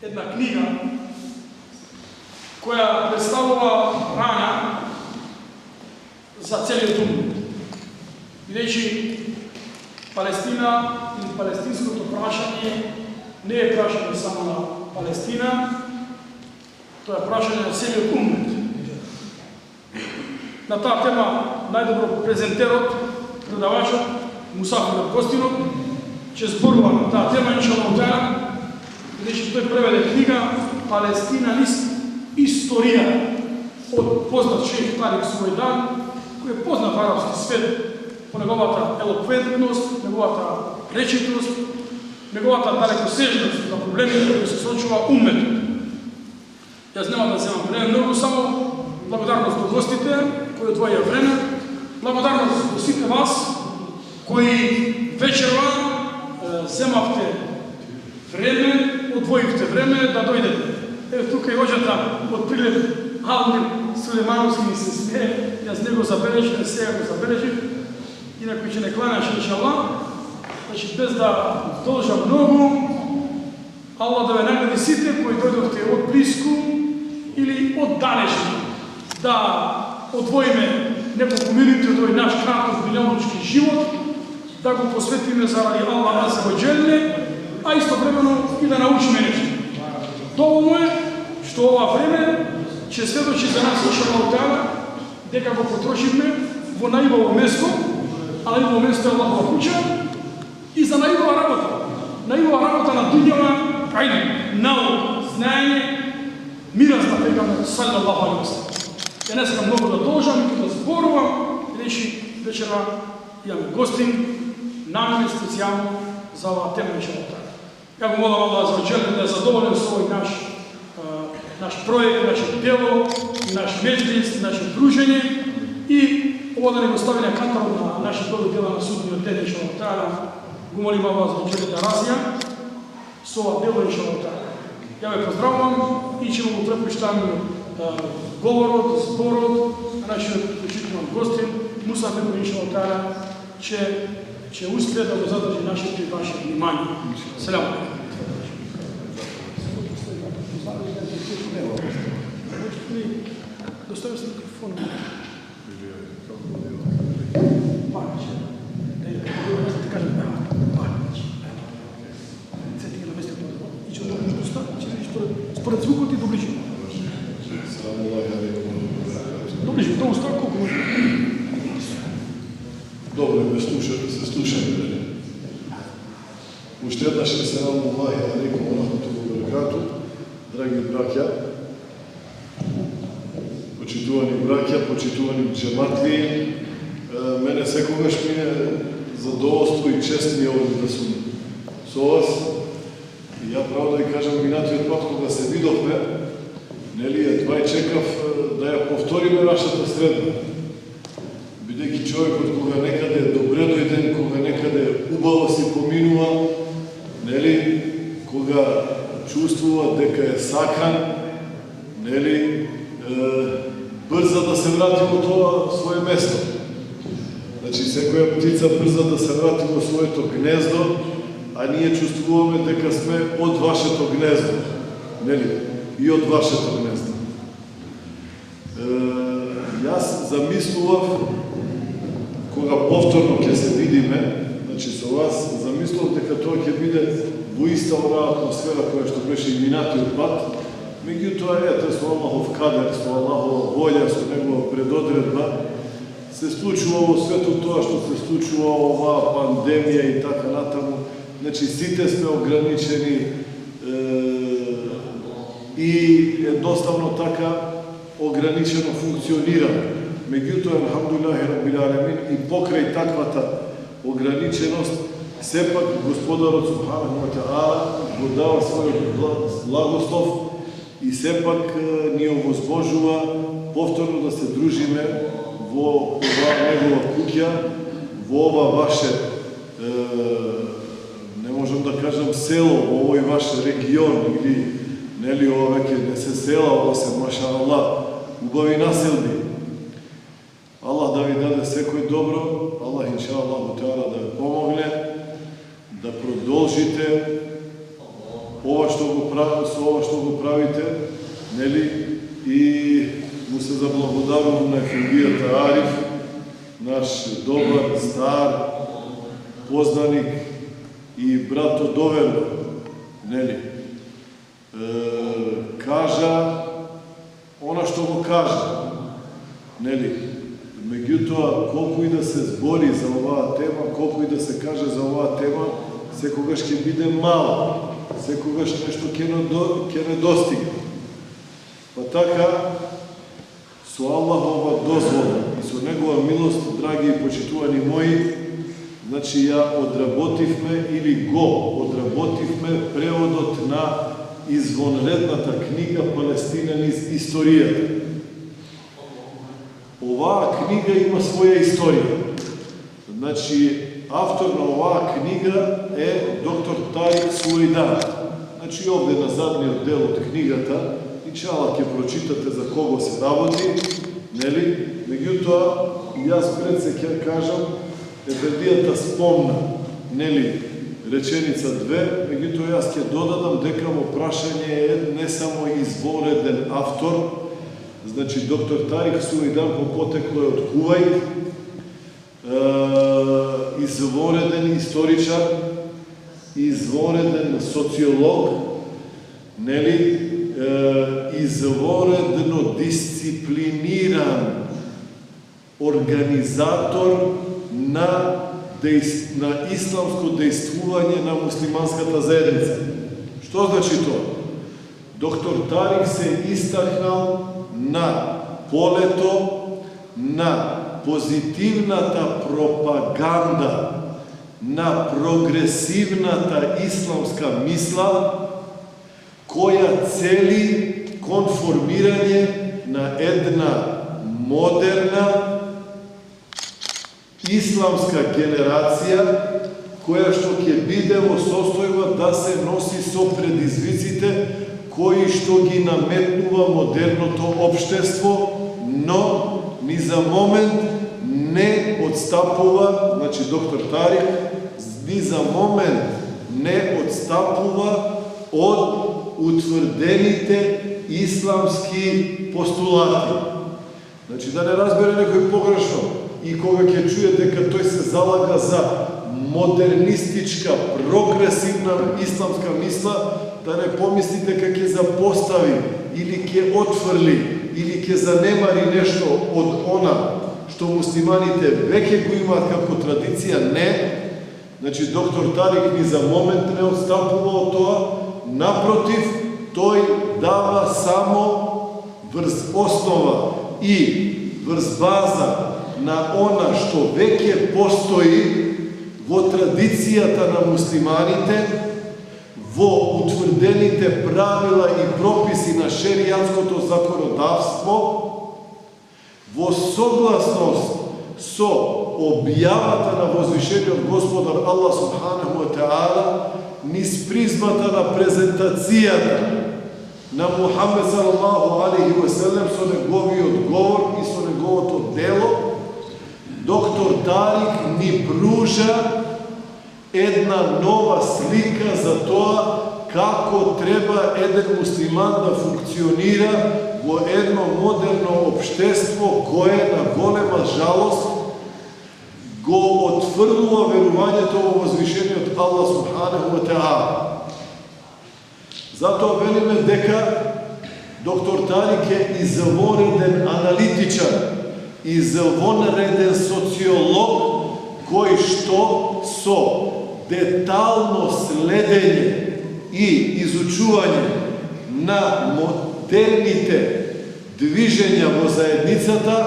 една книга која представува рана за целиот умет. Бидејќи Палестина или палестинското прашање не е прашање само на Палестина, тоа е прашање на целиот умет. На таа тема најдобро презентерот, предавачот, Мусафир Костинов, ќе зборува на таа тема, иншаллах таала, бидејќи тој преведе книга Палестина историја од познат шејх Тарик Суајдан, кој е познат во арапски свет по неговата елоквентност, неговата речитост, неговата далекосежност на проблемите кои се соочува умметот. Јас нема да земам време многу, само благодарност до гостите кои одвоја време, благодарност до сите вас кои вечерва земавте време, одвоивте време да дојдете. Еве тука и оđата од Прилеп Алмир Сулеймановски ми се смее, јас него забележив, сега го забележив, инако ќе не кланяш иншаллах. Значи, без да должам многу, Аллах да ве награди сите кои дојдовте од близко или од далечни, да одвоиме неколку минути од овој наш краток милионочки живот, да го посветиме заради Аллах Азza wa Jalla, а истовремено и да научиме нешто. Доволно е што ова време ќе сведочи за нас иншаллах таала дека го потрошивме во најубаво место, а најубаво место е Аллахова куќа, и за најубава работа. Најубава работа на дуњава илм, наука, знаење, мираз на пегамберот саллаллаху алейхи ва саллем. Ја не сакам многу да должам и да зборувам, бидејќи вечера имаме гостин, намене специјално за оваа тема иншаллах таала. Ја го молам Аллах Азza wa Jalla да е задоволен со овој наш проект, наше дело, наш меджлис, наше дружење и ова да не го стави на кантарот на нашите добри дела на судниот ден иншаллах таала. Го молим Аллах Азza wa Jalla да развија со ова дело иншаллах таала. Ја ве поздравувам и ќе му препуштам говорот, зборот на нашиот почитуван гостин Мусафир иншаллах таала ќе успее да го задржи нашето и ваше внимание. Селам. Достави се микрофон. Да кажем, сетите на местото. И че според звукот и доближи. Доближи, тоа остава колку може. Добре, ме слушате, се слушаме. Уште еднаш селаму алейкум ва рахматуллахи ва баракату, драги браќа, почитувани браќа, почитувани джематли, мене секогаш ми е задоволство и чест ми е овде да сум со вас. И ја право да ви кажам, минатиот пат кога се видовме, нели едва и чекав да ја повториме нашата средба. Бидејќи човекот кога некаде е добре дојден, кога некаде убаво си поминува, нели, кога чувствува дека е сакан, нели, брза да се врати во тоа свое место. Значи, секоја птица брза да се врати во своето гнездо, а ние чувствуваме дека сме од вашето гнездо, нели, и од вашето гнездо. Јас замислував, кога повторно ќе се видиме, значи со вас, замислував дека тоа ќе биде во иста оваа атмосфера која што беше и минатиот пат, меѓутоа ете со Аллахов кадер, со Аллахова волја, со негова предодредба, се случува во светот тоа што се случува оваа пандемија и така натаму. Значи сите сме ограничени и едноставно така ограничено функционираме. Меѓутоа, алхамдулилахи раббил алемин, и покрај таквата ограниченост, сепак Господарот субханаху ва таала го дава својот благослов и сепак ни овозможува повторно да се дружиме во оваа негова куќа, во ова ваше, не можам да кажам село, во овој ваш регион, или нели ова веќе не се села, ова се маша Аллах, убави населби. Аллах да ви даде секој добро, Аллах иншааллаху таала да ви помогне, да продолжите ова што го ова што го правите, нели, и му се заблагодарувам на Ефендијата Ариф, наш добар, стар, познаник и брато доверно, нели, кажа она што го кажа, нели, меѓутоа, колку и да се збори за оваа тема, колку и да се каже за оваа тема, секогаш ќе биде мало, секогаш нешто ќе недостига. Па така, со Аллахова дозвола и со Негова милост, драги и почитувани мои, значи ја одработивме или го одработивме преводот на извонредната книга Палестина низ историјата. Оваа книга има своја историја. Значи, автор на оваа книга е доктор Тарик Суајдан. Значи, овде на задниот дел од книгата, иншалла ќе прочитате за кого се работи, нели? Меѓутоа, јас пред се ќе кажам, Ефендијата спомна, нели, реченица 2, меѓутоа јас ќе додадам дека му прашање е не само извореден автор, значи доктор Тарик Суајдан по потекло е од Кувајт, извореден историчар, извореден социолог, нели, изворедно дисциплиниран организатор на исламско дејствување на муслиманската заедница. Што значи тоа? Доктор Тарик се истакнал на полето на позитивната пропаганда на прогресивната исламска мисла, која цели конформирање на една модерна исламска генерација, која што ќе биде во состојба да се носи со предизвиците кои што ги наметнува модерното општество, но ни за момент не отстапува, значи доктор Тарик, ни за момент не отстапува од утврдените исламски постулати. Значи да не разбере некој погрешно и кога ќе чуе дека тој се залага за модернистичка, прогресивна исламска мисла, да не помисли дека ќе запостави или ќе отфрли или ќе занемари нешто од она што муслиманите веќе го имаат како традиција. Не. Значи доктор Тарик ни за момент не отстапува од тоа, напротив, тој дава само врз основа и врз база на она што веќе постои во традицијата на муслиманите, во утврдените правила и прописи на шеријатското законодавство, во согласност со објавата на возвишениот Господар Аллах субханаху ва таала, низ призмата на презентацијата на Мухамед салаллаху алейхи ва селем со неговиот говор и со неговото дело, доктор Тарик ни пружа една нова слика за тоа како треба еден муслиман да функционира во едно модерно општество кое на голема жалост го отфрлува верувањето во возвишениот Аллах субханаху ва таала. Затоа велиме дека доктор Тарик е извореден аналитичар, извонреден социолог, кој што со детално следење и изучување на модерните движења во заедницата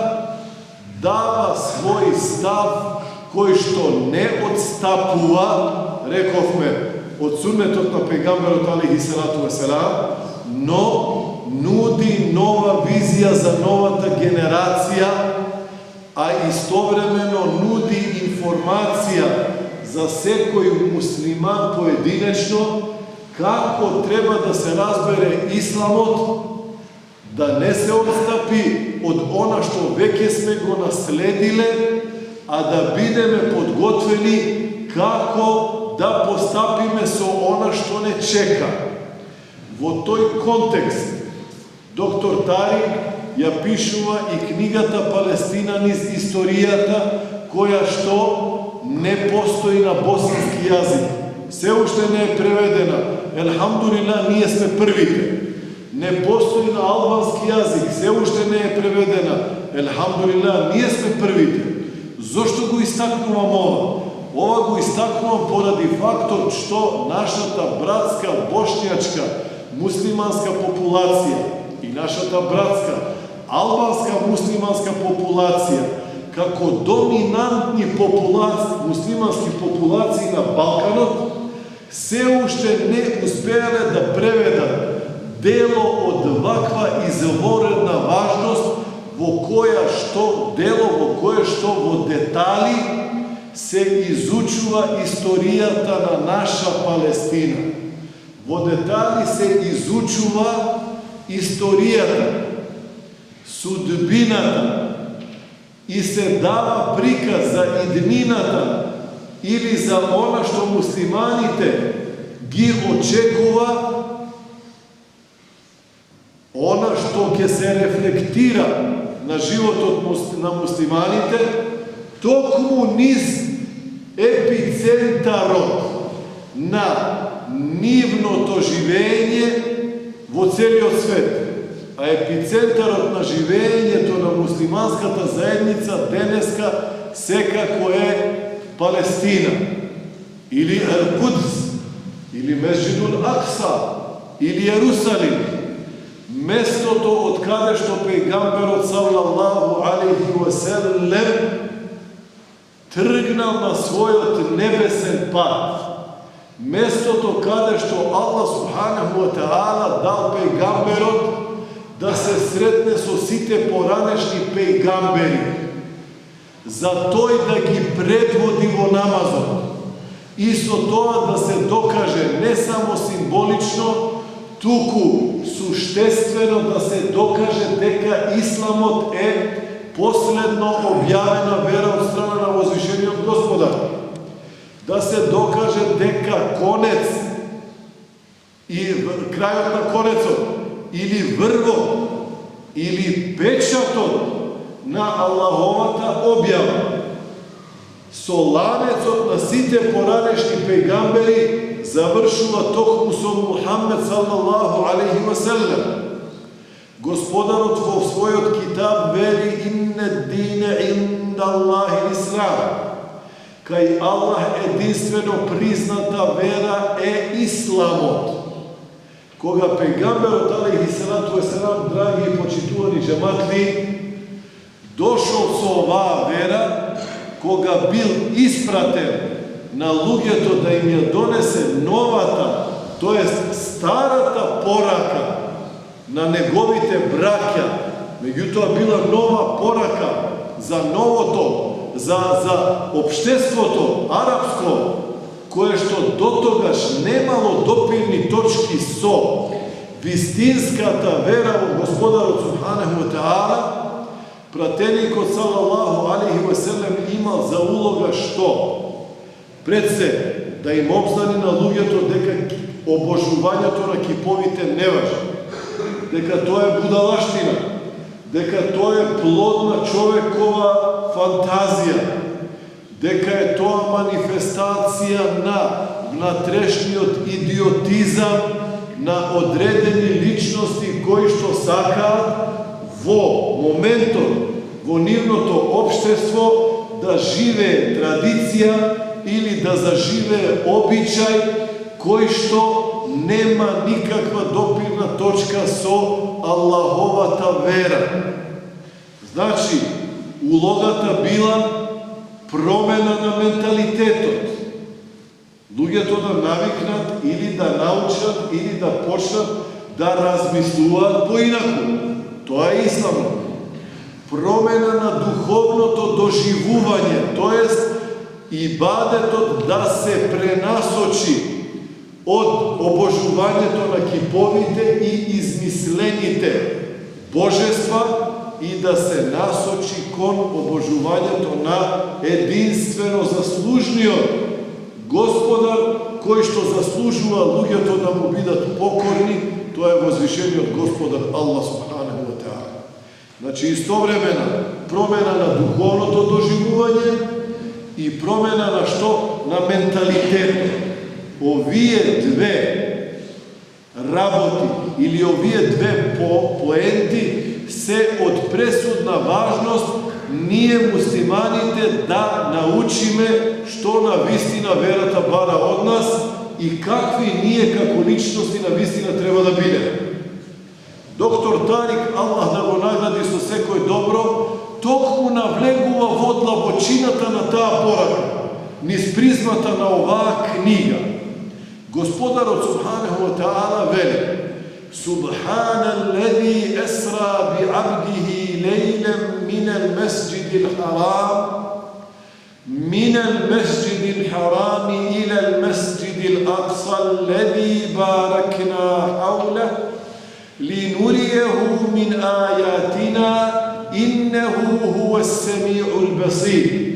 дава свој став кој што не отстапува, рековме, од суннетот на пегамберот алейхи салату ва селам, но нуди нова визија за новата генерација, а истовремено нуди информација за секој муслиман поединечно како треба да се разбере исламот, да не се отстапи од она што веќе сме го наследиле, а да бидеме подготвени како да постапиме со она што не чека. Во тој контекст, доктор Тарик ја пишува и книгата Палестина низ историјата, која што не постои на босански јазик. Се уште не е преведена. Елхамдулилlah, ние сме првите. Не постои на албански јазик, се уште не е преведена. Елхамдулилlah, ние сме првите. Зошто го истакнувам ова? Ова го истакнувам поради фактот што нашата братска, бошњачка, муслиманска популација и нашата братска, албанска муслиманска популација, како доминантни муслимански популации на Балканот, се уште не успеале да преведат дело од ваква изворена важност, во кое што во детали се изучува историјата на наша Палестина. Во детали се изучува историјата, судбината и се дава приказ за иднината или за она што муслиманите ги очекува, она што ќе се рефлектира на животот на муслиманите, токму низ епицентарот на нивното живење во целиот свет. А епицентарот на живењето на муслиманската заедница денеска секако е Палестина, или Ал-Кудс, или Месџидул Акса, или Јерусалим. Местото од каде што пејгамберот салаллаху алейхи ва селем тргнал на својот небесен пат. Местото каде што Аллах субханаху ва таала дал пејгамберот да се сретне со сите поранешни пејгамбери, за тој да ги предводи во намазот и со тоа да се докаже не само символично, туку суштествено да се докаже дека исламот е последно објавена вера од страна на возвишениот Господар. Да се докаже дека конец и крајот на конецот, или врвот, или печатот на Аллаховата објава со ланецот на сите поранешни пејгамбери завршува токму со Мухаммед салаллаху алейхи ва селем. Господарот во својот китаб вели: инне дине инда Аллахи ислам. Кај Аллах единствено призната вера е исламот. Кога пејгамберот алейхи салату ва селам, драги и почитувани джематли, дошол со оваа вера, кога бил испратен на луѓето да им ја донесе новата, тоест старата порака на неговите браќа, меѓутоа била нова порака за новото, за општеството арапско, кое што дотогаш немало допирни точки со вистинската вера во Господарот субханаху ва таала, пратеникот салаллаху алейхи ва селем имал за улога што? Пред се да им обзнани на луѓето дека обожувањето на киповите не важи, дека тоа е будалаштина, дека тоа е плод на човекова фантазија, дека е тоа манифестација на внатрешниот идиотизам на одредени личности кои што сакаат во моментот, во нивното општество да живее традиција или да заживее обичај кој што нема никаква допирна точка со Аллаховата вера. Значи, улогата била промена на менталитетот. Луѓето да навикнат или да научат или да почнат да размислуваат поинаку. Тоа е исламот. Промена на духовното доживување, тоест ибадетот да се пренасочи од обожувањето на киповите и измислените божества и да се насочи кон обожувањето на единствено заслужниот Господар, кој што заслужува луѓето да му бидат покорни, to je vozvišenje od gospodar Allah subhanahu wa ta'ala. Znači istovremena promjena na duhovno to doživljavanje i promjena na što? Na mentalitetu. Ovije dve raboti ili ovije dve poenti se od presudna važnost nije muslimanite da naučime što na vistina verata bara od nas i kakvi nije kako ličnosti na vistina treba da bide. Doktor Tarik, Allah da go nagradi so sve koje dobro, tok mu navlegува vodla bočinata na ta poraka, niz prizmata na ova knjiga. Gospodar od subhanahu wa ta'ala veli: Subhana alladhi esra bi abdihi lejlem minel mesđidil haram minel mesđidil harami ilal mesđidil aqsa alladhi barakna hawlah linurijehu min ajatina innehu huwa as-sami'ul basir.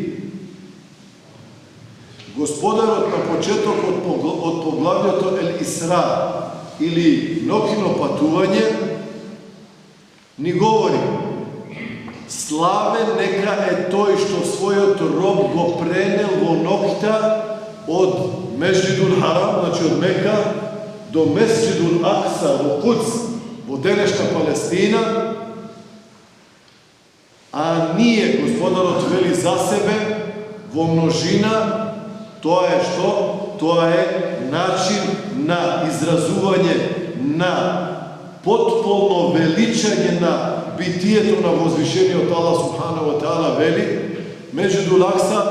Gospodar na početak od poglavlja to El Isra ili Nokino patuvanje ni govori slave neka je toj što svojot rob go prenel vo nokta od Mesđidul Haram, znači od Meka, do Mesđidul Aqsa, vo Kuc, vo denešta Palestina, a nije gospodar otveli za sebe vo množina. To je što? To je način na izrazuvanje, na potpuno veličanje na bitijetu, na vozvišenje od Allah subhanahu wa ta'ala veli Mesđidul Aqsa,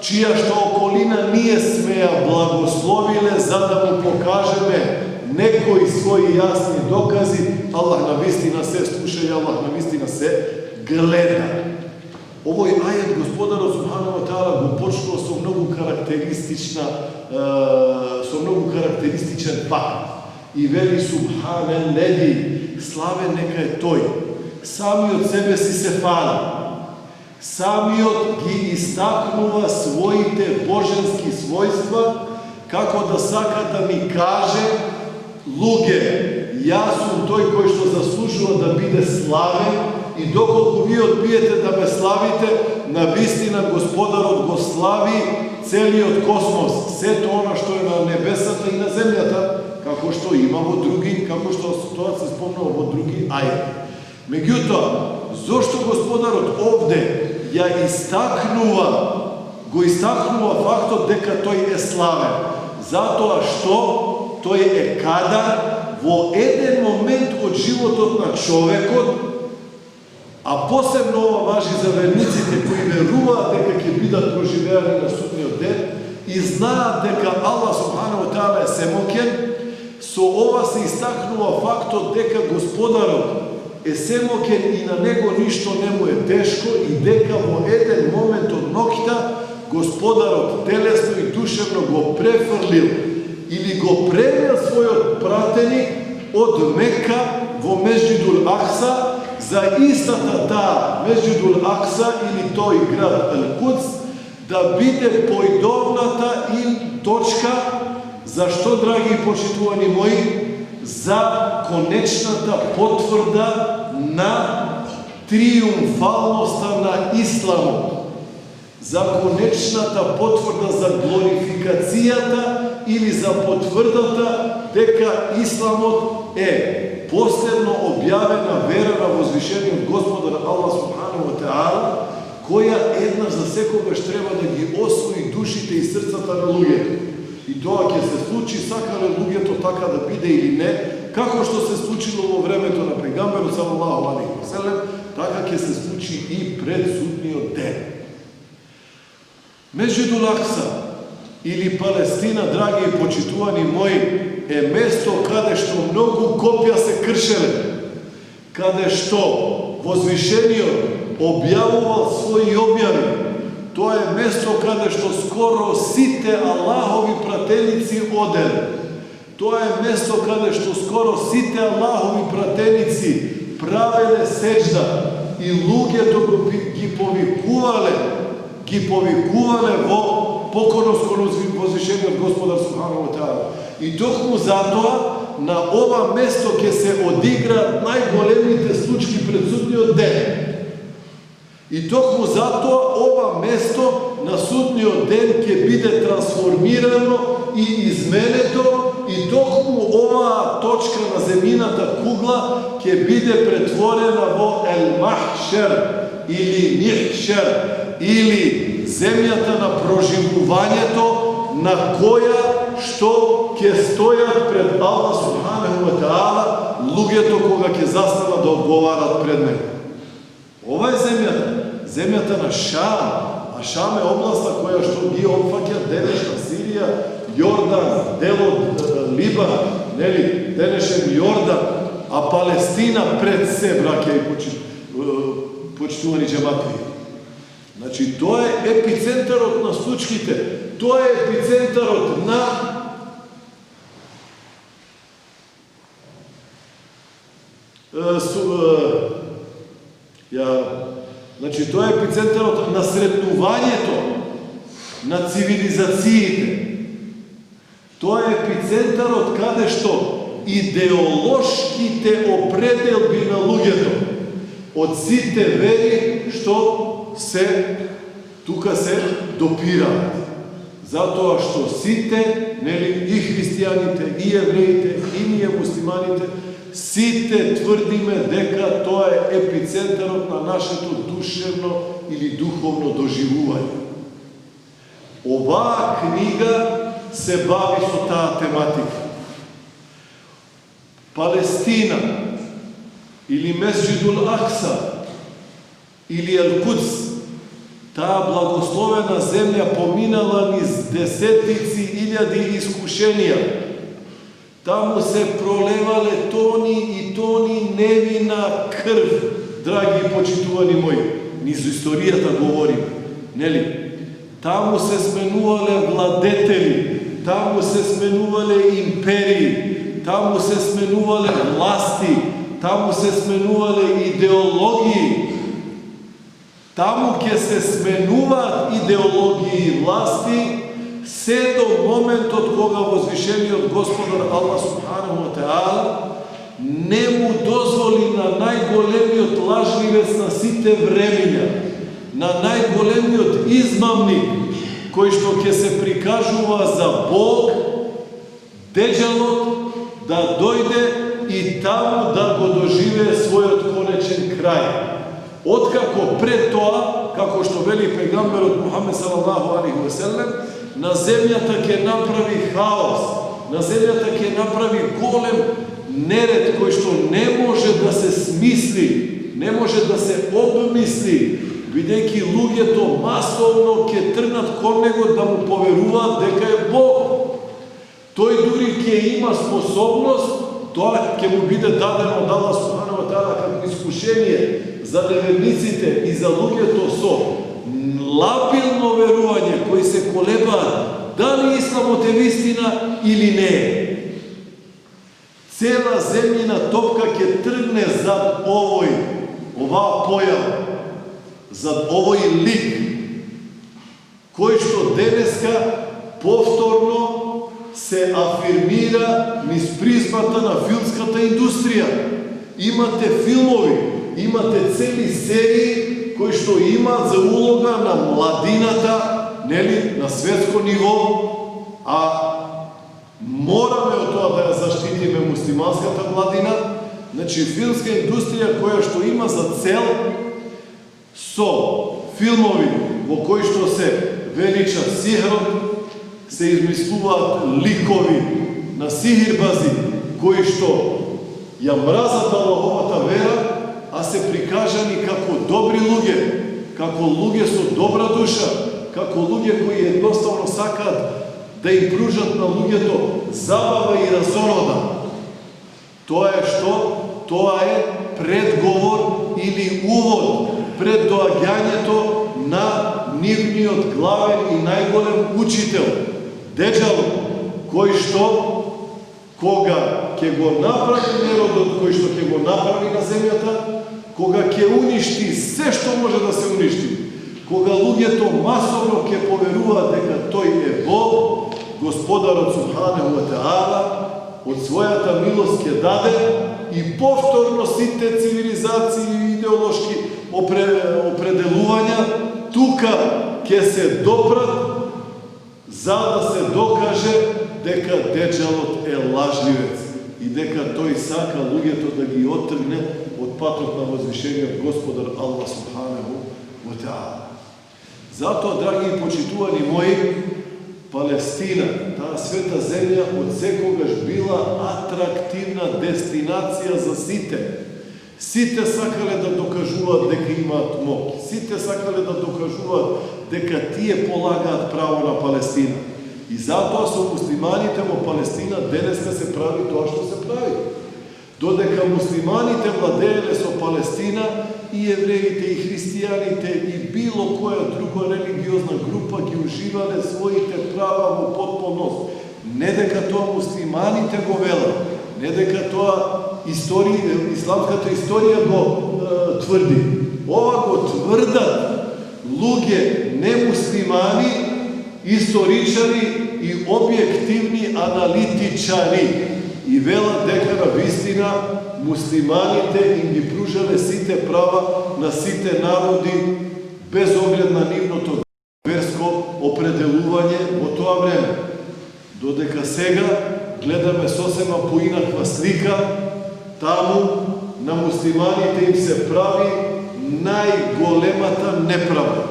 čija što okolina nije smeja blagoslovile, za da mu pokažeme neko iz svoji jasni dokazi. Allah na vistina se sluša i Allah na vistina se gleda. Ovoj ajet gospodara subhanahu wa ta'ala go počnuo sa mnogo karakterističan fakt. I veli subhane ledi, slave neka je toj. Sami od sebe si se fali. Sami od gi istaknuva svojite božanski svojstva, kako da sakata mi kaže luge, ja sam toj koji što zaslužuva da bide slave i dokoliko vi odbijete da me slavite, na vistina gospodar od go slavi celi od kosmos, sve to ono što je na nebesata i na zemljata, kako što imamo drugi, kako što situacija se spomnao od drugi ajet. Međutim, zašto gospodar od ovde ja istaknuva faktor deka toj je slave? Zato što to je kada vo jedan moment od života na čovekot, a posebno ovo važi za vernicite koji veruva deka će bidat proživljeni na sudnji den i zna deka Allah subhanahu wa ta'ala je semoken, so ova se istaknuva faktor deka gospodarov je semoken i na nego ništo nemu je teško i deka vo jedan moment od nokta gospodarov telesno i duševno go prefrlil ili go prenel svoj pratenik od Meka vo Mesđidul Aqsa za istata ta Mesđidul Aqsa ili toj grad Al-Quds da bide pojdovnata i točka za što, dragi i počituvani moji, za konečnata potvrda na triumfalnosta na islamu, za konečnata potvrda za glorifikacijata ili za potvrdata deka islamot posljedno objavena vera na vozvišenju od gospodara Allah subhanahu wa ta'ala, koja jedna za sekoga treba da gi osvoji dušite i srcata na lugetu. I to ako se sluči sakale lugeto taka da bide ili ne, kako što se slučilo u vremenu na pegamberu sallallahu alejhi ve sellem, taka će se sluči i pred sudnji den. Mesđidul Aqsa ili Palestina, dragi i počituvani moji, je mesto kada što mnogo kopija se kršele, kada što vozvišenio objavovao svoji objavi. To je mesto kada što skoro site Allahovi pratenici odele. To je mesto kada što skoro site Allahovi pratenici pravele seđda i luge to gi povikuvale vo pokornost vozvišenja od gospodara subhanahu wa ta'ala. I dok mu zato na ова место ќе се одигра најголемите случки пред судниот ден. И токму затоа ова место на судниот ден ќе биде трансформирано и изменето, и токму оваа точка на земјината кугла ќе биде претворена во Ел-Махшер или Михшер, или земјата на проживувањето, на која што ќе стојат пред Аллах субханаху ва таала луѓето кога ќе застанат да одговарат пред него. Ова е земјата на Шам, а Шам е областа која што ги опфаќа денешна Сирија, Јордан, дел од Либан, нели, денешен Јордан, а Палестина пред се, браќа и почитувани џематли. Значи, тоа е епицентарот на случките, тоа е епицентарот на значи, тоа е епицентарот на сретнувањето на цивилизациите. Тоа е епицентарот каде што идеолошките определби на луѓето од сите вери што тука се допираат. Затоа што сите, нели, и христијаните, и евреите, и ние муслиманите, сите тврдиме дека тоа е епицентарот на нашето душевно или духовно доживување. Оваа книга се бави со таа тематика. Палестина, или Месџидул Акса, или Ел-Кудс, таа благословена земја поминала низ десетици илјади искушенија. Таму се пролевале тони и тони невина крв, драги и почитувани мои. Низ историјата говорим, нели? Таму се сменувале владетели, таму се сменувале империи, таму се сменувале власти, таму се сменувале идеологии. Таму ќе се сменуваат идеологии и власти се до моментот кога возвишениот Господар Аллах субханаху ва таала не му дозволи на најголемиот лажливец на сите времења, на најголемиот измамник кој што ќе се прикажува за Бог, Деџалот, да дојде и таму да го доживее својот конечен крај. Откако пред тоа, како што вели пегамберот Мухамед салаллаху алейхи ва селем, на земјата ќе направи хаос, на земјата ќе направи голем неред кој што не може да се смисли, не може да се обмисли, бидејќи луѓето масовно ќе тргнат кон него да му поверуваат дека е Бог. Тој дури ќе има способност, тоа ќе му биде дадено од Аллах субханаху ва таала како искушение за неверниците и за луѓето со лабилно верување кои се колебаат дали исламот е вистина или не. Цела земјина топка ќе тргне зад оваа појава, зад овој лик, кој што денеска повторно се афирмира низ призмата на филмската индустрија. Имате филмови, имате цели серии кои што имаат за улога на младината, нели, на светско ниво, а мораме од тоа да ја заштитиме муслиманската младина. Значи, филмска индустрија која што има за цел со филмови во кои што се велича сихрот, се измислуваат ликови на сихирбази кои што ја мразат Аллаховата вера, а се прикажани како добри луѓе, како луѓе со добра душа, како луѓе кои едноставно сакаат да им пружат на луѓето забава и разорода. Тоа е што? Тоа е предговор или увод пред доаѓањето на нивниот главен и најголем учител, Деџал, кој што кога ќе го направи народот, кој што ќе го направи на земјата, кога ќе уништи се што може да се уништи, кога луѓето масовно ќе поверуваат дека тој е Бог, Господарот субханаху ва таала, од својата милост ќе даде и повторно сите цивилизации и идеолошки определувања тука ќе се допрат за да се докаже дека Деџалот е лажливец и дека тој сака луѓето да ги оттргне од патот на возвишениот Господар Аллах Субханаху ва Таала. Затоа, драги и почитувани мои, Палестина, таа света земја, од секогаш била атрактивна дестинација за сите. Сите сакале да докажуваат дека имаат моќ. Сите сакале да докажуваат дека тие полагаат право на Палестина. И затоа со муслиманите во Палестина денеска се прави тоа што се прави. Додека муслиманите владееле со Палестина, и евреите, и христијаните, и било која друга религиозна група ги уживале своите права во потполност. Не дека тоа муслиманите го велат, не дека тоа исламската историја го тврди. Ова го тврдат луѓе немуслимани, историчари и објективни аналитичари. И велат дека на вистина муслиманите им ги пружале сите права на сите народи без оглед на нивното верско определување во тоа време. Додека сега гледаме сосема поинаква слика, таму на муслиманите им се прави најголемата неправда.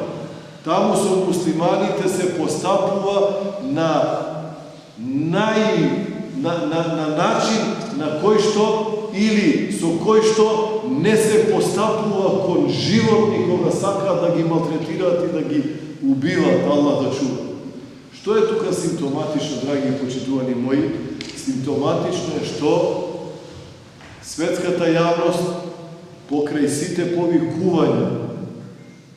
Таму со муслиманите се постапува на начин на кој што или со кој што не се постапува кон животни кога сакаат да ги малтретираат и да ги убиваат, Аллах да чува. Што е тука симптоматично, драги и почитувани мои? Симптоматично е што светската јавност покрај сите повикувања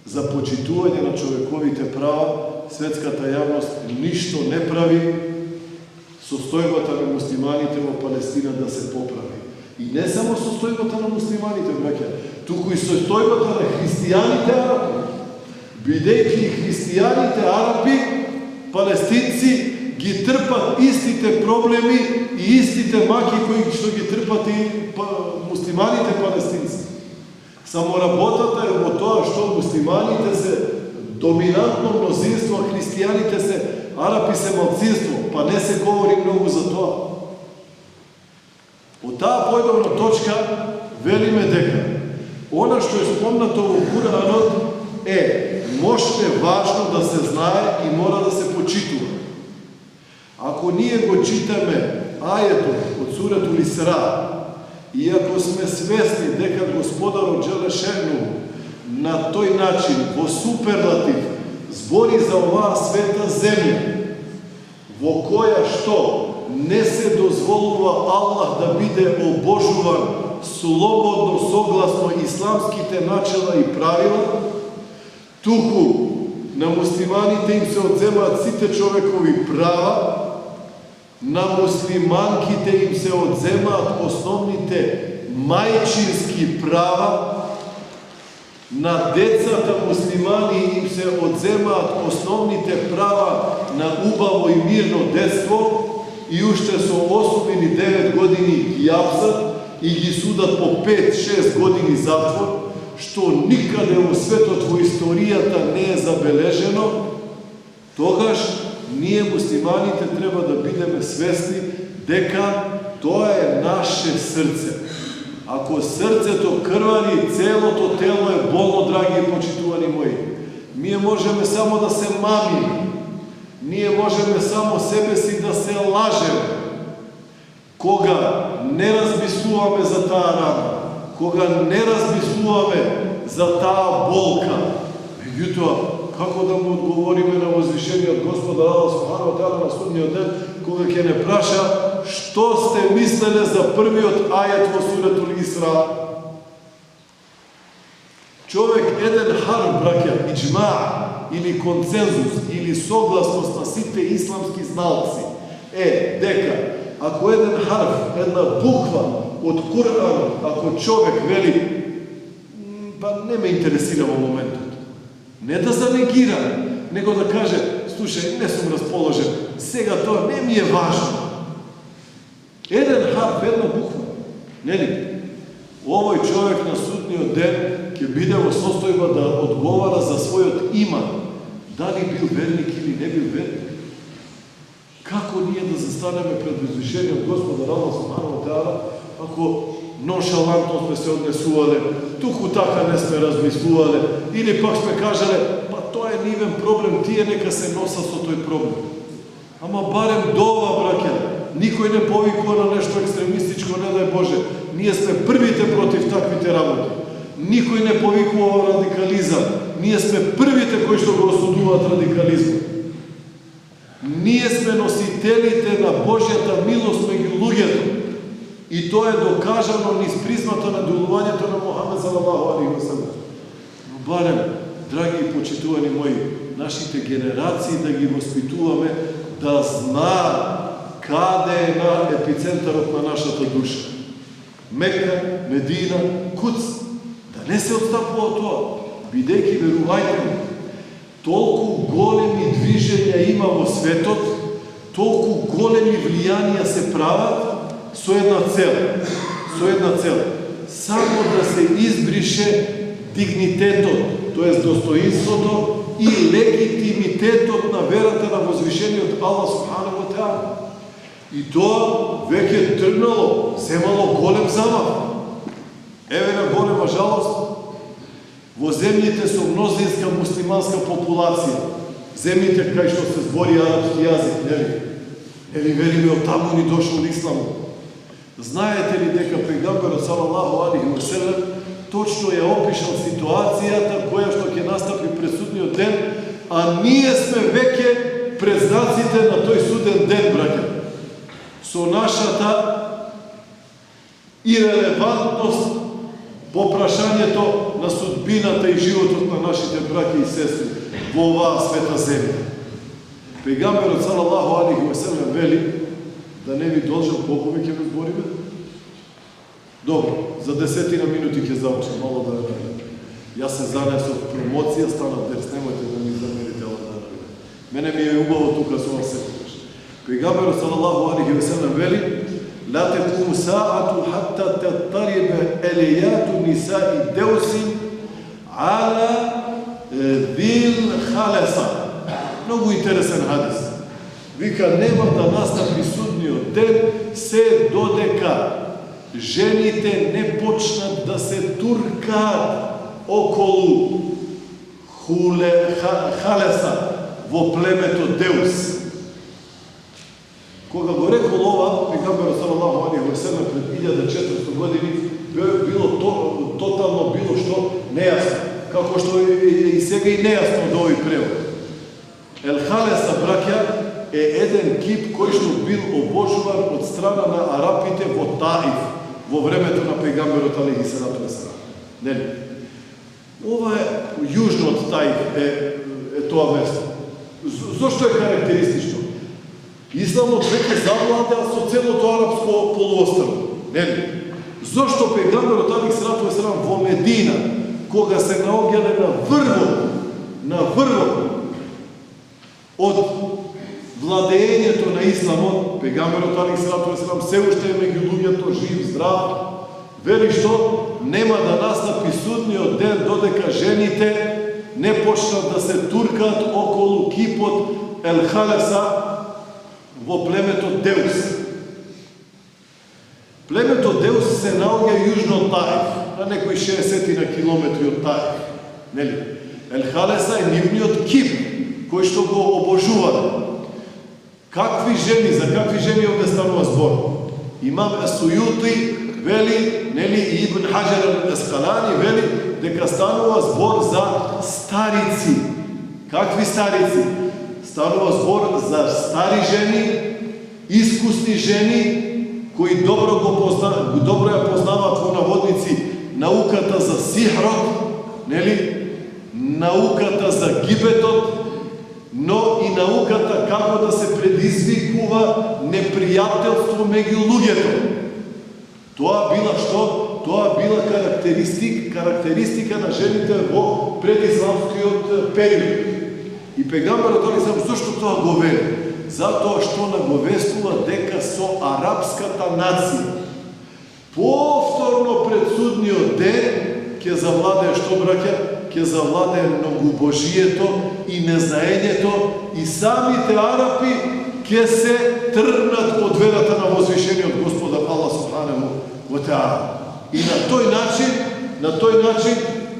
за почитување на човековите права, светската јавност ништо не прави состојбата на муслиманите во Палестина да се поправи. И не само состојбата на муслиманите, браќа, туку и состојбата на христијаните арапи. Бидејќи христијаните арапи, палестинци ги трпат истите проблеми и истите маки кои што ги трпат и муслиманите палестинци. Само работата е во тоа што муслиманите се доминантно мнозинство, а христијаните се арапи се малцинство, па не се говори многу за тоа. Од таа појдовна точка велиме дека она што е спомнато во Куранот е моште важно да се знае и мора да се почитува. Ако ние го читаме ајетот од суратул Исра, и ако сме свесни дека Господарот Джелешену на тој начин, во суперлатив, збори за оваа света земја, во која што не се дозволува Аллах да биде обожуван слободно согласно исламските начала и правила, туку на муслиманите им се одземаат сите човекови права, на муслиманките им се одземаат основните мајчински права, на децата муслимани им се одземаат основните права на убаво и мирно детство и уште со 8 или 9 години ги апсат и ги судат по 5-6 години затвор, што никаде во светот во историјата не е забележено, тогаш ние муслиманите треба да бидеме свесни дека тоа е наше срце. Ако срцето крвари, целото тело е болно, драги и почитувани мои. Ние можеме само да се мамиме. Ние можеме само себе си да се лажеме. Кога не размислуваме за таа рана, кога не размислуваме за таа болка, меѓутоа, како да му одговориме на возвишениот Господар Аллах Субханаху ва Таала на судниот ден, кога ќе не праша што сте мислеле за првиот ајет во суратул Исра? Човек еден харф, браќа, иџма, или консензус, или согласност на сите исламски зналци е дека ако еден харф, една буква од Куранот, ако човек вели па не ме интересира во моментот, не да занегира, него да каже, слушај, не сум расположен, сега тоа не ми е важно. Еден Нели? Овој човек на судниот ден ќе биде во состојба да одговара за својот иман. Дали бил верник или не бил верник? Како ние да застанеме пред возвишениот Господар Аллах субханаху ва таала, ако ноншалантно сме се однесувале, туку така не сме размислувале, или пак сме кажале, па тоа е нивен проблем, тие нека се носат со тој проблем. Ама барем дова, браќа, никој не повикува на нешто екстремистичко, не дај Боже. Ние сме првите против таквите работи. Никој не повикува радикализам. Ние сме првите кои што го осудуваат радикализмот. Ние сме носителите на Божјата милост меѓу луѓето. И тоа е докажано низ призмата на делувањето на Мухамед салалаху алейхи ва салем. Но барем, драги и почитувани мои, нашите генерации да ги воспитуваме да знаат каде е на епицентарот на нашата душа. Мека, Медина, Куц. Да не се отстапува тоа. Бидејќи, верувајте ми, толку големи движења има во светот, толку големи влијанија се прават со една цел. Со една цел. Само да се избрише дигнитетот, тоест достоинството и легитимитетот на верата на возвишениот Аллах субханаху ва таала. И тоа веќе тргнало, земало голем замах. Еве на голема жалост, во земјите со мнозинска муслиманска популација, земјите кај што се збори арапски јазик, нели? Нели велиме од таму ни дошол исламот. Знаете ли дека пегамберот салалаху алейхи ва салем точно ја опишал ситуацијата која што ќе настапи пред судниот ден, а ние сме веќе пред знаците на тој суден ден, браќа. Со нашата ирелевантност по прашањето на судбината и животот на нашите браќа и сестри во оваа света земја. Пегамберот салалаху алейхи ва салем вели, да не ви должам попове ќе ме збориме. Добро, за 10 минути ќе завршам, мало да не. Јас се занесов промоција, стана дерс, немојте да ми замерите ова да не. Мене ми е убаво тука со вас секогаш. Пегамберот салалаху алейхи ва салем вели: "Ла текуму саату хатта таттариба елијату нисаи деусин ала дил халеса." Многу интересен хадис. Вика, нема да настапи судниот ден се додека жените не почнат да се туркаат околу халеса во племето Деус. Кога го рекол ова, пегамберот салалаху алейхи ва салем пред 1400 години, било тотално било што нејасно, како што и сега и нејасно од овој превод. Ел халеса, браќа, е еден кип кој што бил обожуван од страна на арапите во Таиф, во времето на пегамберот алейхи салату ва салам. Нели? Ова е јужно од Таиф е тоа место. Зошто е карактеристично? Исламот веќе завладеа со целото арапско полуострво. Нели? Зошто пегамберот алейхи салату ва салам во Медина, кога се наоѓале на врвот од владењето на исламот, пегамберот алейхи салату ва салам се уште е меѓу луѓето, жив, здрав, вели што нема да настапи судниот ден додека жените не почнат да се туркаат околу кипот Ел Халеса во племето Деус. Племето Деус се наоѓа јужно од Таиф, на некои 60 на километри од Таиф. Нели? Ел Халеса е нивниот кип кој што го обожувале. Какви жени, за какви жени овде станува збор? Имам Есујути вели, нели, и Ибн Хаџар Ескалани вели дека станува збор за старици. Какви старици? Станува збор за стари жени, искусни жени кои добро ја познаваат во наводници науката за сихрот, нели? Науката за гибетот, но и науката како да се предизвикува непријателство меѓу луѓето. Тоа била што? Тоа била карактеристика на жените во предисламскиот период. И пегамберот алейхи салам зошто тоа го вели? Затоа што наговестува дека со арапската нација повторно пред судниот ден ќе завладее што, браќа? Ќе завладее многобожието и незнаењето и самите Арапи ќе се тргнат од верата на возвишениот Господар Аллах субханаху ва таала. И на тој начин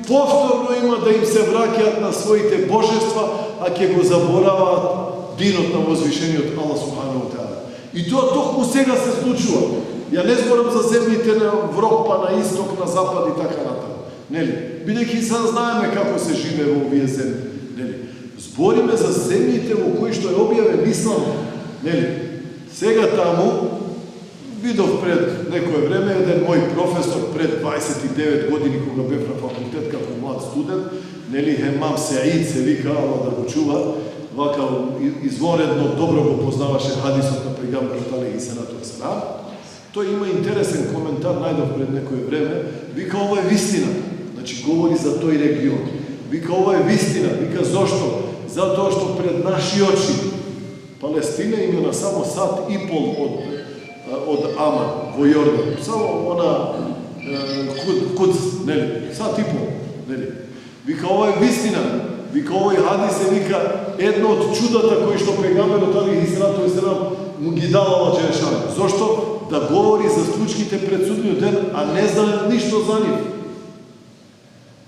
повторно има да им се враќаат на своите божества, а ќе го забораваат динот на возвишениот Аллах субханаху ва таала. И тоа токму сега се случува. Ја не зборам за земјите на Европа, на исток, на запад и така натаму. Нели? Бидејќи сега знаеме како се живее во овие земји. Нели? Збориме за земјите во кои што е објавен ислам. Нели? Сега таму видов пред некое време еден мој професор пред 29 години кога бев на факултет како млад студент, нели, Хемам Сеид се вика, ала да го чува, вака изворедно добро го познаваше хадисот на пегамберот алейхи салату ва селам. Тој има интересен коментар, најдов пред некое време, вика ова е вистина. Значи говори за тој регион. Вика ова е вистина. Вика зошто? Затоа што пред наши очи Палестина има на само сат и пол од Аман во Јордан. Само она Кудс, нели? Сат и пол, нели? Вика ова е вистина. Вика овој хадис е вика едно од чудата кои што пегамберот алейхи салату ва селам му ги дал Аллах Джелешану. Зошто? Да говори за случките пред судниот ден, а не знае ништо за нив.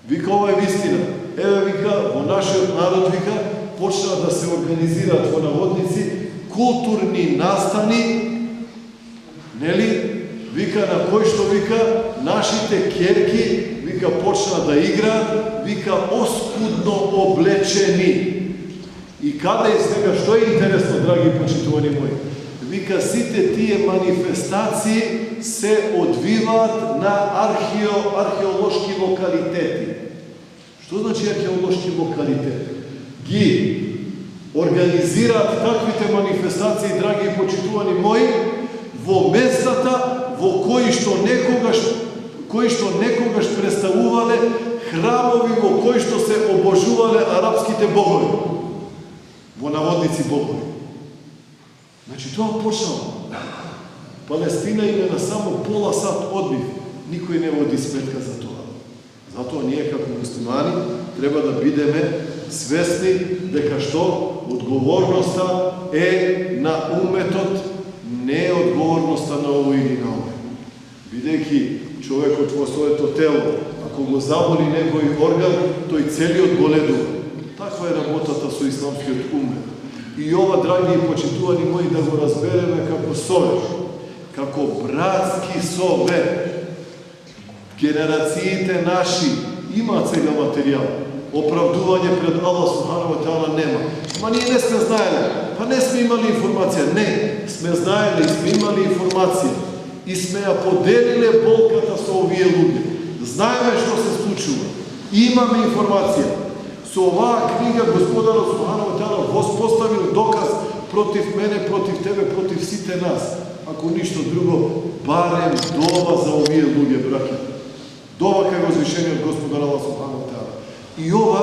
Вика ова е вистина. Еве вика во нашиот народ вика почна да се организираат во наводници културни настани, нели? Вика на кој што вика нашите ќерки вика почна да играат, вика оскудно облечени. И каде е сега, што е интересно, драги почитувани мои? Вика сите тие манифестации се одвиваат на археолошки локалитети. Што значи археолошки локалитети? Ги организираат таквите манифестации, драги и почитувани мои, во местата во кои што некогаш представувале храмови во кои што се обожувале арапските богови. Во наводници богови. Значи тоа почнало. Палестина има на само пола сат одбив. Никој не води сметка за тоа. Затоа ние како муслимани треба да бидеме свесни дека што одговорноста е на уметот, не е одговорноста на овој или на овој. Бидејќи човекот во своето тело, ако го заболи некој орган, тој целиот го ледува. Таква е работата со исламскиот умет. И ова, драги и почитувани мои, да го разбереме како совет, како братски совет. Генерациите наши имаат сега материјал. Оправдување пред Аллах субханаху ва таала нема. Ма ние не сме знаеле. Па не сме имали информација. Не, сме знаеле и сме имали информација. И сме ја поделиле болката со овие луѓе. Знаеме што се случува. Имаме информација. Со оваа книга Господарот субханаху ва таала воспоставил доказ против мене, против тебе, против сите нас. Ако ништо друго, барем дова за овие луѓе, браќа. Дова кај возвишениот Господар Аллах субханаху ва таала. И ова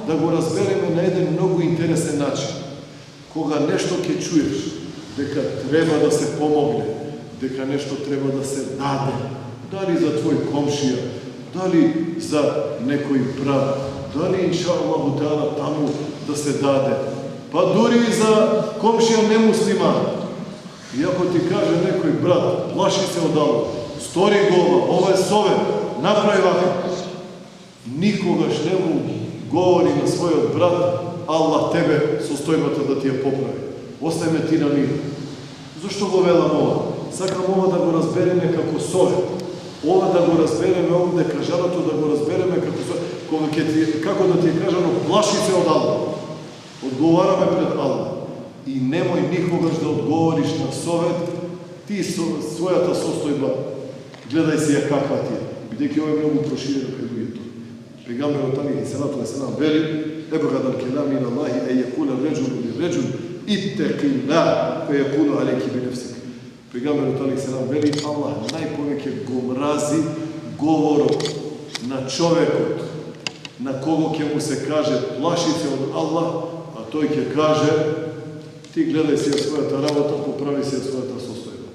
да го разбереме на еден многу интересен начин. Кога нешто ќе чуеш, дека треба да се помогне, дека нешто треба да се даде, дали за твој комшија, дали за некој брат, дали иншаллаху таала таму да се даде, па дури и за комшија немуслиман. И ако ти каже некој брат, плаши се од Аллах, стори го ова е совет, направи вака, никогаш не му говори на својот брат, Аллах тебе состојбата да ти ја поправи. Остајме ти на мир. Зошто го велам ова? Сакам ова да го разбереме како совет. Ова да го разбереме овде кажаното, да го разбереме како совет. Како да ти е кажано, плаши се од Аллах. Одговараме пред Аллах. И немој никогаш да одговориш на совет, ти својата состојба, гледај се ја каква ти е. Бидејќи ова е многу проширено кај луѓето. Пегамберот алейхи салату ва селам вели: "Ебгадал келами ила Аллахи ен јекула реџулу ли реџул иттеқилла фе јекулу алейки би нефсик." Пегамберот алейхи салам вели: Аллах најповеќе го мрази говорот на човекот на кого ќе му се каже плаши се од Аллах, а тој ќе каже ти гледај си ја својата работа, поправи си ја својата состојба.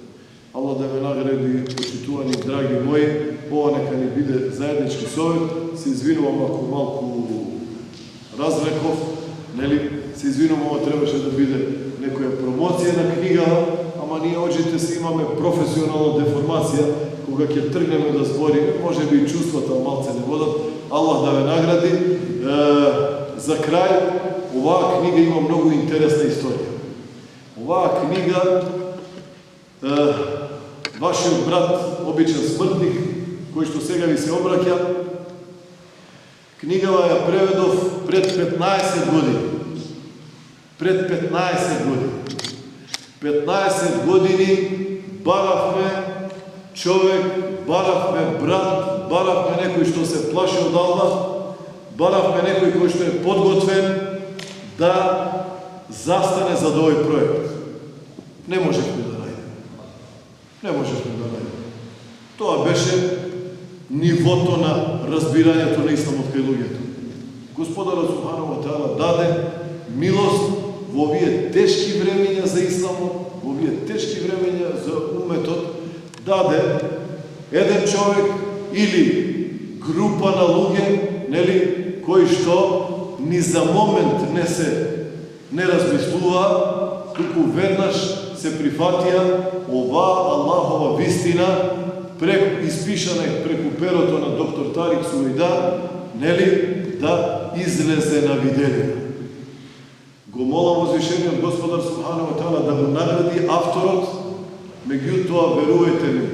Allah da me nagradi, počituvani, dragi moji, ovo neka ne bide zajednički sovjet, se izvinuvam ako malku razrekov, se izvinuvam, ovo trebaše da bide nekoja promocija na knjigama, ama nije ođite se, imame profesionalna deformacija, koga ќе trgneme da zbori, može bi čuvствата малце не водат, Allah da me nagradi. За край, оваа книга има многу интересна историја. Оваа книга, вашиот брат, обичен смртник, кој што сега ви се обраќа, книгава ја преведов пред 15 години. Пред 15 години. 15 години баравме човек, баравме брат, баравме некој што се плаши од Аллах, баравме некој кој што е подготвен да застане за овој проект. Не можехме да најдеме. Не можехме да најдеме. Тоа беше нивото на разбирањето на исламот кај луѓето. Господарот Субханаху ва Таала даде милост во овие тешки времења за исламот, во овие тешки времења за уметот, даде еден човек или група на луѓе, кои што ни за момент не размислува, туку веднаш се прифатија оваа Аллахова вистина, испишана преку перото на доктор Тарик Сувејда, да излезе на виделина. Го молам возвишениот Господар Субханаху ва Таала да го награди авторот, меѓутоа верувајте ми,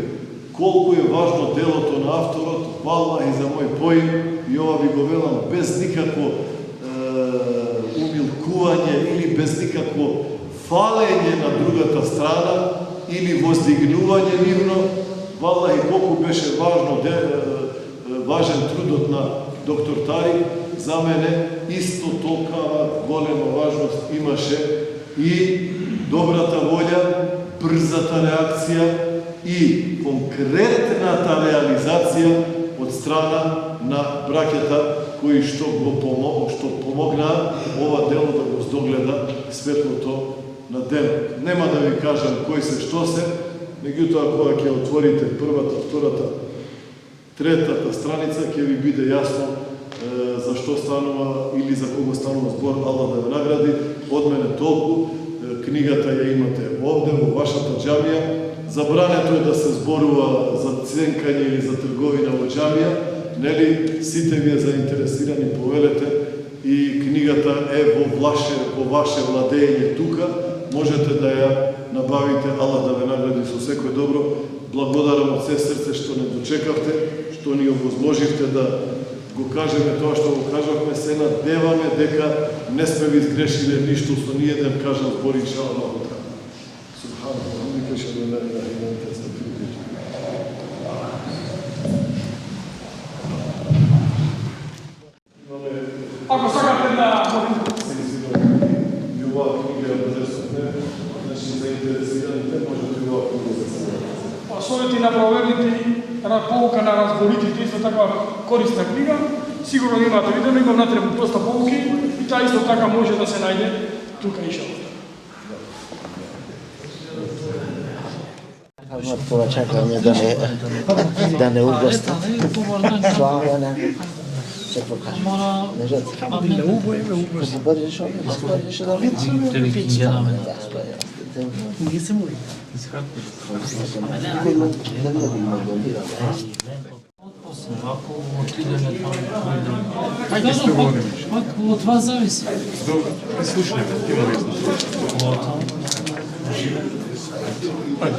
колку е важно делото на авторот, валлахи за мој поим, и ова ви го велам без никакво умилкување или без никакво фалење на другата страна или воздигнување нивно, валлахи колку беше важен трудот на доктор Тарик, за мене исто толкова голема важност имаше и добрата волја, брзата реакција и конкретната реализација од страна на браќата кои што помогнаа ова дело да го здогледа светлото на денот. Нема да ви кажам кои се што се, меѓутоа кога ќе отворите првата, втората, третата страница, ќе ви биде јасно за што станува или за кого станува збор. Аллах да ве награди. Од мене толку. Книгата ја имате овде во вашата џамија. Забрането е да се зборува за ценкање или за трговина во џамија. Сите вие заинтересирани повелете и книгата е во ваше владење тука. Можете да ја набавите. Аллах да ве награди со секој добро. Благодарам од се срце што не дочекавте, што ни овозможивте да го кажеме тоа што го кажавме. Се надеваме дека не сме ви изгрешиле ништо со ниеден кажан збор, иншааллах. Субханаллах, вика ша ла илаха илла анта астагфирука. Ако сакате да и оваа книга ја презесуваме, значи заинтересираните можете и оваа книга да се совети на проверните, поука на разборитите, исто така корисна книга. Сигурно имате видено, имам натре доста поуки и таа исто така може да се најде тука иншаллах. Това чакаме да не угостат. Това не се покаже. Не бъдеш да не се моли. Ако отидеме там, хайде ще го одим. Пак от вас зависи. Добре, слушаме, има везна. От там. Хайде.